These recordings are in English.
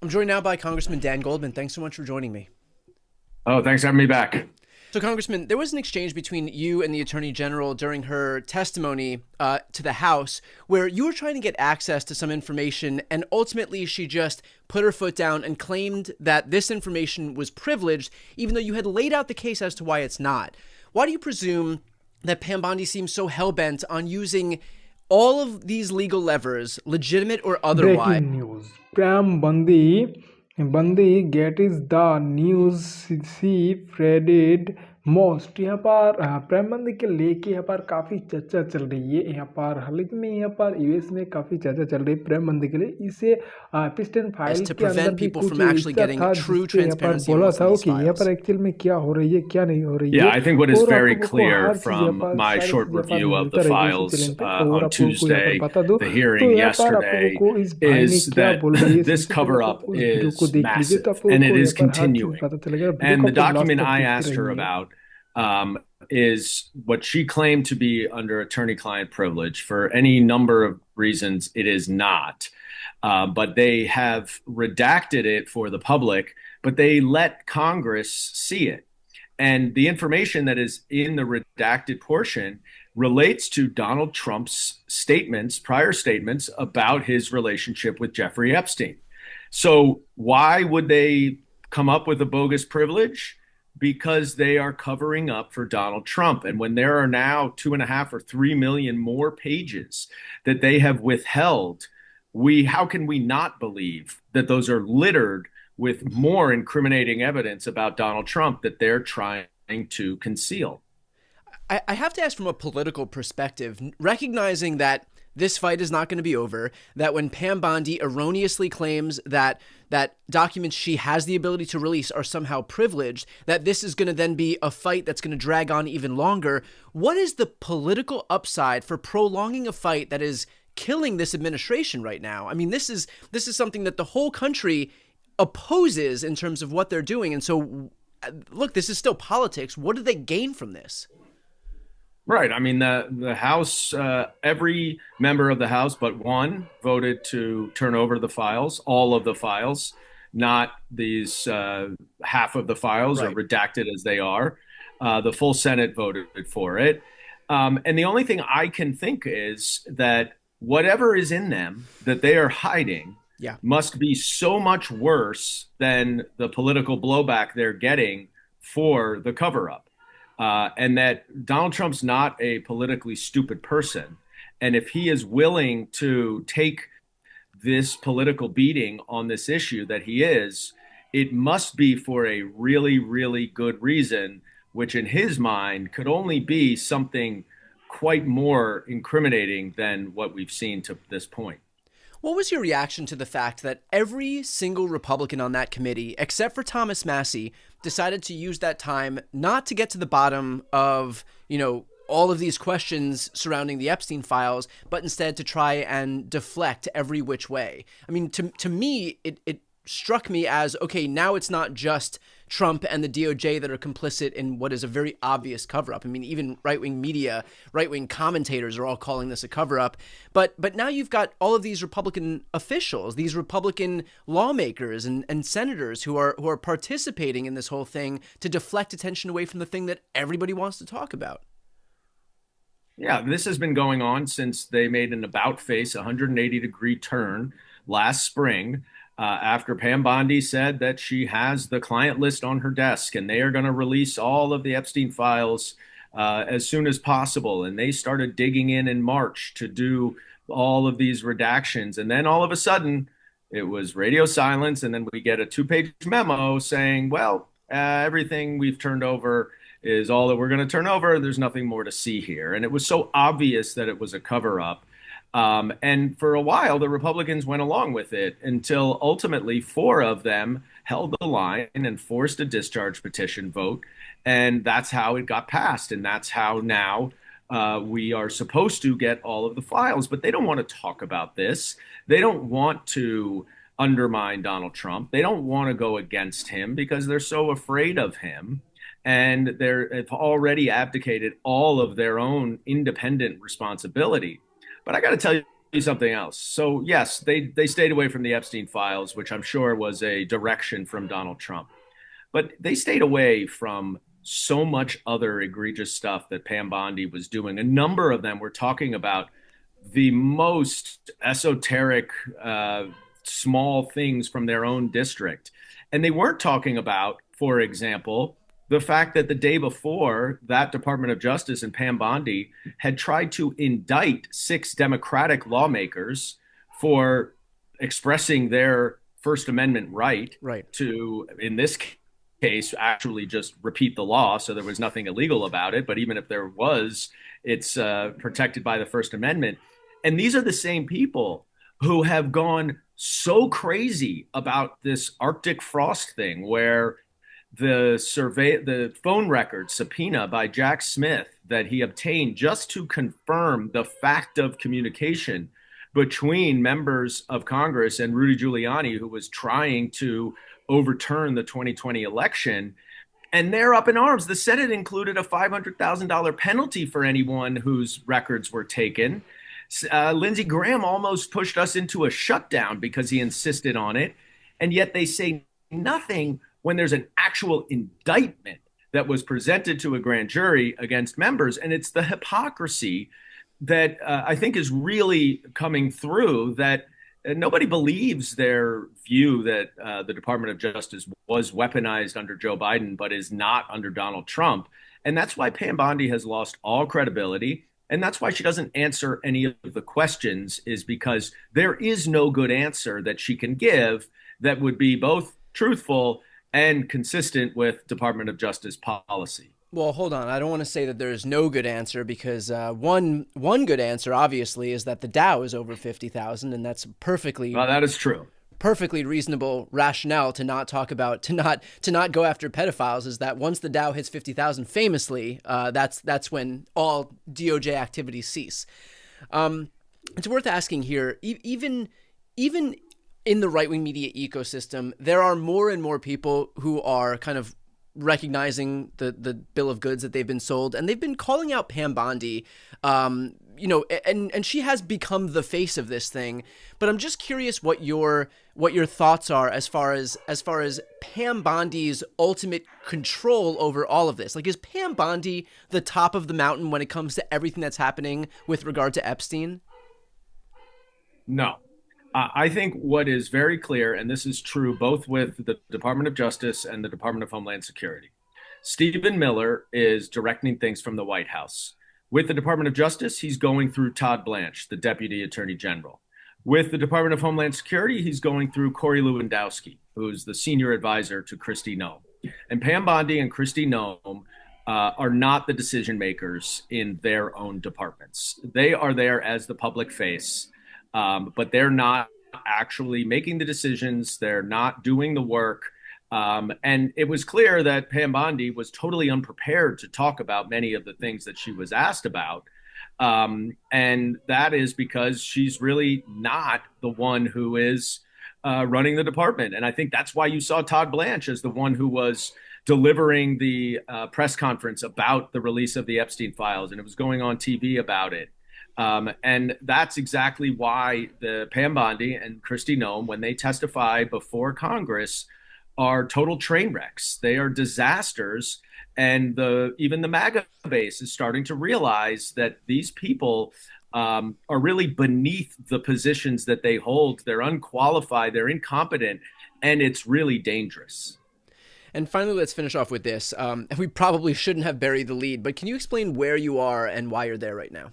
I'm joined now by Congressman Dan Goldman. Thanks so much for joining me. Oh, thanks for having me back. So, Congressman, there was an exchange between you and the Attorney General during her testimony to the House where you were trying to get access to some information, and ultimately she just put her foot down and claimed that this information was privileged, even though you had laid out the case as to why it's not. Why do you presume that Pam Bondi seems so hell-bent on using all of these legal levers, legitimate or otherwise? Breaking news. Pam Bondi gets the news she spread most। यहाँ पर प्रेम बंदी के लेके यहाँ पर काफ़ी चर्चा चल रही है। यहाँ पर हाल ही में यहाँ पर यूएस में काफ़ी चर्चा चल रही है प्रेम बंदी के लिए। इसे पिस्टन फाइल To के अंदर prevent भी people कुछ from actually हिस्सा getting था true जिसपे यहाँ पर transparency on बोला what's था in these कि यहाँ files. पर एक्चुअल में क्या हो रही है क्या नहीं हो रही Yeah, है, I think what is और आप very लोगों को clear हर चीज़ यहाँ from पर my सारी short चीज़ यहाँ पर review of the मिलता रहेगा इसी files चैनल पे। और on आप लोगों को यहाँ पर Tuesday, बता दूँ the तो hearing यहाँ पर आप लोगों yesterday, को इस भाई ने is क्या that बोल रही है this सबसे पहले cover तो up उस वीडियो को is देख लीजिए तो massive आप लोगों and it को is यहाँ पर हर चीज़ continuing. पता चलेगा। वीडियो And को the आप लोग लास्ट document तक I देखते asked her रहिए। about is what she claimed to be under attorney-client privilege. For any number of reasons, it is not. But they have redacted it for the public, but they let Congress see it. And the information that is in the redacted portion relates to Donald Trump's statements, prior statements about his relationship with Jeffrey Epstein. So, why would they come up with a bogus privilege? Because they are covering up for Donald Trump. And when there are now 2.5 or 3 million more pages that they have withheld, how can we not believe that those are littered with more incriminating evidence about Donald Trump that they're trying to conceal? I have to ask from a political perspective, recognizing that this fight is not going to be over, that when Pam Bondi erroneously claims that documents she has the ability to release are somehow privileged, that this is going to then be a fight that's going to drag on even longer. What is the political upside for prolonging a fight that is killing this administration right now? I mean, this is something that the whole country opposes in terms of what they're doing. And so, look, this is still politics. What do they gain from this? Right. I mean, the House, every member of the House but one voted to turn over the files, all of the files, not these half of the files or Right. redacted as they are. The full Senate voted for it. And the only thing I can think is that whatever is in them that they are hiding Yeah. must be so much worse than the political blowback they're getting for the cover up. And that Donald Trump's not a politically stupid person. And if he is willing to take this political beating on this issue that he is, it must be for a really, really good reason, which in his mind could only be something quite more incriminating than what we've seen to this point. What was your reaction to the fact that every single Republican on that committee, except for Thomas Massie, decided to use that time not to get to the bottom of, all of these questions surrounding the Epstein files, but instead to try and deflect every which way? I mean, to me, it struck me as, okay, now it's not just Trump and the DOJ that are complicit in what is a very obvious cover-up. I mean, even right-wing media, right-wing commentators are all calling this a cover-up. But now you've got all of these Republican officials, these Republican lawmakers and senators who are participating in this whole thing to deflect attention away from the thing that everybody wants to talk about. Yeah, this has been going on since they made an about-face 180-degree turn last spring. After Pam Bondi said that she has the client list on her desk and they are going to release all of the Epstein files as soon as possible. And they started digging in March to do all of these redactions. And then all of a sudden, it was radio silence. And then we get a 2-page memo saying, well, everything we've turned over is all that we're going to turn over. There's nothing more to see here. And it was so obvious that it was a cover up. And for a while, the Republicans went along with it until ultimately 4 of them held the line and forced a discharge petition vote. And that's how it got passed. And that's how now we are supposed to get all of the files. But they don't want to talk about this. They don't want to undermine Donald Trump. They don't want to go against him because they're so afraid of him. And they've already abdicated all of their own independent responsibility. But I got to tell you you something else. So yes, they stayed away from the Epstein files, which I'm sure was a direction from Donald Trump. But they stayed away from so much other egregious stuff that Pam Bondi was doing. A number of them were talking about the most esoteric, small things from their own district. And they weren't talking about, for example, the fact that the day before, that Department of Justice and Pam Bondi had tried to indict 6 Democratic lawmakers for expressing their First Amendment right Right. to, in this case, actually just repeat the law. So there was nothing illegal about it. But even if there was, it's protected by the First Amendment. And these are the same people who have gone so crazy about this Arctic frost thing, where the phone record subpoena by Jack Smith that he obtained just to confirm the fact of communication between members of Congress and Rudy Giuliani, who was trying to overturn the 2020 election. And they're up in arms. The Senate included a $500,000 penalty for anyone whose records were taken. Lindsey Graham almost pushed us into a shutdown because he insisted on it. And yet they say nothing when there's an actual indictment that was presented to a grand jury against members. And it's the hypocrisy that I think is really coming through, that nobody believes their view that the Department of Justice was weaponized under Joe Biden, but is not under Donald Trump. And that's why Pam Bondi has lost all credibility. And that's why she doesn't answer any of the questions, is because there is no good answer that she can give that would be both truthful and consistent with Department of Justice policy. Well, hold on. I don't want to say that there's no good answer, because one good answer, obviously, is that the Dow is over 50,000, and that's Well, that is true. perfectly reasonable rationale to not talk about, to not go after pedophiles. Is that once the Dow hits 50,000, famously, that's when all DOJ activities cease. It's worth asking here, even in the right-wing media ecosystem, there are more and more people who are kind of recognizing the bill of goods that they've been sold, and they've been calling out Pam Bondi, and she has become the face of this thing. But I'm just curious what your thoughts are as far as Pam Bondi's ultimate control over all of this. Like, is Pam Bondi the top of the mountain when it comes to everything that's happening with regard to Epstein? No. I think what is very clear, and this is true both with the Department of Justice and the Department of Homeland Security, Stephen Miller is directing things from the White House. With the Department of Justice, he's going through Todd Blanche, the Deputy Attorney General. With the Department of Homeland Security, he's going through Corey Lewandowski, who's the senior advisor to Kristi Noem. And Pam Bondi and Kristi Noem are not the decision makers in their own departments. They are there as the public face. But they're not actually making the decisions. They're not doing the work. And it was clear that Pam Bondi was totally unprepared to talk about many of the things that she was asked about. And that is because she's really not the one who is running the department. And I think that's why you saw Todd Blanche as the one who was delivering the press conference about the release of the Epstein files. And it was going on TV about it. And that's exactly why the Pam Bondi and Kristi Noem, when they testify before Congress, are total train wrecks. They are disasters. And even the MAGA base is starting to realize that these people are really beneath the positions that they hold. They're unqualified, they're incompetent, and it's really dangerous. And finally, let's finish off with this. We probably shouldn't have buried the lead, but can you explain where you are and why you're there right now?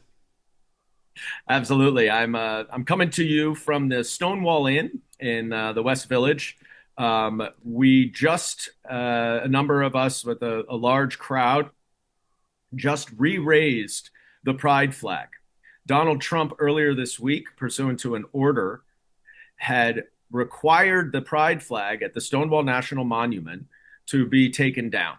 Absolutely. I'm coming to you from the Stonewall Inn in the West Village. We just, a number of us with a large crowd, just re-raised the pride flag. Donald Trump earlier this week, pursuant to an order, had required the pride flag at the Stonewall National Monument to be taken down.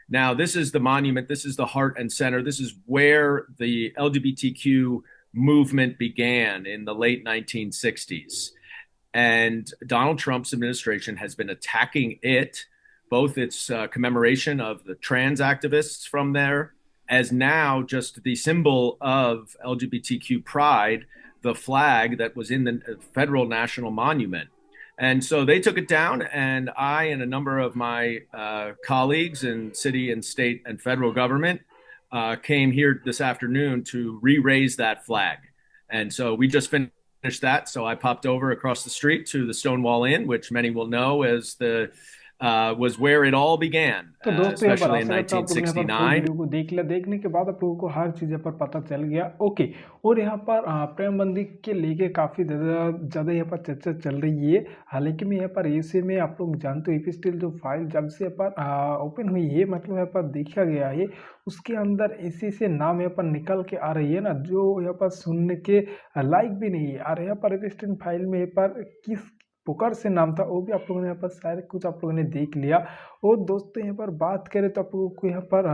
Now, this is the monument. This is the heart and center. This is where the LGBTQ movement began in the late 1960s. And Donald Trump's administration has been attacking it, both its commemoration of the trans activists from there, as now just the symbol of LGBTQ pride, the flag that was in the federal national monument. And so they took it down, and I and a number of my colleagues in city and state and federal government came here this afternoon to re-raise that flag. And so we just finished that. So I popped over across the street to the Stonewall Inn, which many will know as the was where it all began, तो दोस्तों यहाँ पर especially in आशा करता हूँ आप लोग यहाँ पर फुल 1969. वीडियो को देख लिया। देखने के बाद आप लोगों को हर चीज़ यहाँ पर पता चल गया। ओके, और यहाँ पर प्रेम बंदी के लेके काफ़ी ज़्यादा यहाँ पर चर्चा चल रही है। हालांकि मैं यहाँ पर ऐसे में आप लोग जानते हो एपिस्टल जो फाइल जब से यहाँ पर ओपन हुई है, मतलब यहाँ पर देखा गया है, उसके अंदर ऐसे ऐसे नाम यहाँ पर निकल के आ रही है ना, जो यहाँ पर सुनने के लायक भी नहीं है। और यहाँ पर एपिस्टल फाइल में यहाँ पर किस पुकार से नाम था वो भी आप लोगों ने यहाँ पर सारे कुछ आप लोगों ने देख लिया। और दोस्तों यहाँ पर बात करें तो आप लोगों को यहाँ पर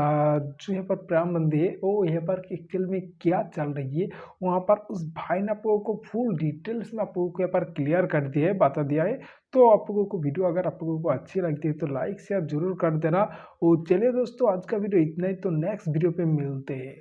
जो यहाँ पर प्रेम बंदी है वो यहाँ पर एक्चुअल में क्या चल रही है, वहाँ पर उस भाई ने आप लोगों को फुल डिटेल्स में आप लोगों को यहाँ पर क्लियर कर दिया है, बता दिया है। तो आप लोगों को वीडियो अगर आप लोगों को अच्छी लगती है तो लाइक शेयर जरूर कर देना। और चलिए दोस्तों, आज का वीडियो इतना ही, तो नेक्स्ट वीडियो पे मिलते हैं।